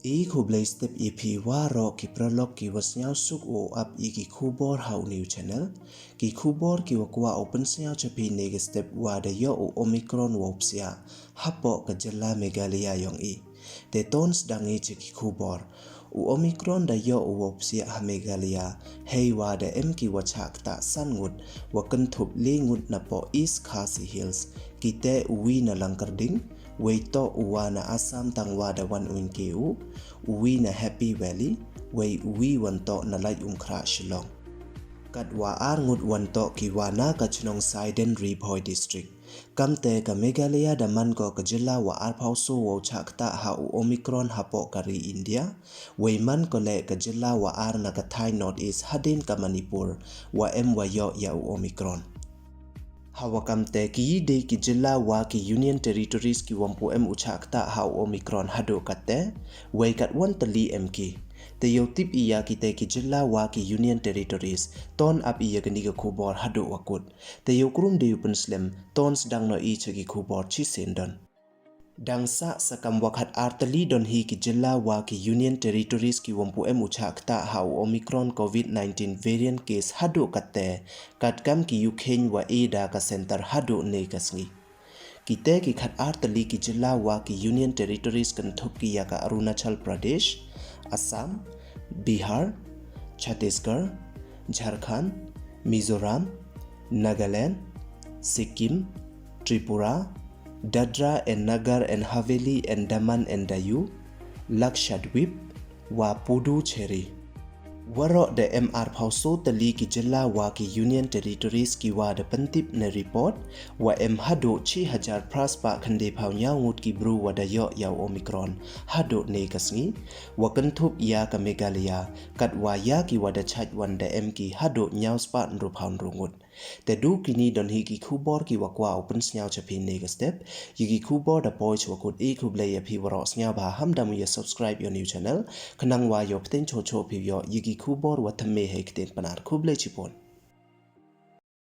Kublai step EP waro ki prolog ki wasnyao suk o up ki kubor hau new channel ki kubor ki wakwa open snyao chapi nege step wa da yo o omicron wopsia hapo ka jela megalia yong te tons dangi ki kubor u omicron da yo o wopsia ha megalia hei wa da ki wachak ta sangut wa kentup lingut na po East Khasi Hills kite uwi na langkarding Weito uwana Assam tangwa da wan uinkeu, uwi na Happy Valley, wei uwi wanto na lai umkra Shillong. Kadwa ngut wanto kiwana kachnong Saiden Ribhoi District. Kamte ka Meghalaya da manko ka jilla wa arpauso wo chakta ha u Omicron hapo kari India, wei man ko le ka jilla wa ar na ka Thai North East hadin ka Manipur, wa wayo ya u Omicron. Hawakam te ki de ki jilla wa ki Union Territories ki wampu uchakta hau Omicron hado kate, wei kat wantali ki. Te yo tip iya ki te ki jilla wa ki Union Territories, ton ap iya gani ka kubor hado wakut. Te yo krum de yupen slim, ton sedang no ki kubor chi sendon. Dangsa sakam wakat artali don hi ki jilla wa ki Union Territories ki wampu uchakta hau Omicron COVID-19 variant case hado kate katkam ki Ukraine wa eda ka center hado ne kasngi. Kite ki khat artali ki jilla wa ki Union Territories kan thup ki ya ka Arunachal Pradesh, Assam, Bihar, Chhattisgarh, Jharkhand, Mizoram, Nagaland, Sikkim, Tripura, Dadra and Nagar and Haveli and Daman and Dayu, Lakshadweep, wa Puducherry. Waro de MR pauso tali ki jilla wa ki Union Territories ki wa de pentip ne report wa hado chi hajar praspa khande phau nyangut ki bru wa da yo yaw Omicron hado ne kasngi wa kanthup ya ka Meghalaya kat wa ya ki wa da chaj wan da ki hado nyaw spa nru phau nrungut te du kini don hi ki khubor ki wa kwa open snyao chapi ne ga step yi khubor da poich wa kut Kublai ya phi waro snyao ba hamdam ya subscribe your new channel khnang wa yo pten cho cho phi yo yi khubor wa thamme he kten panar Kublai chipon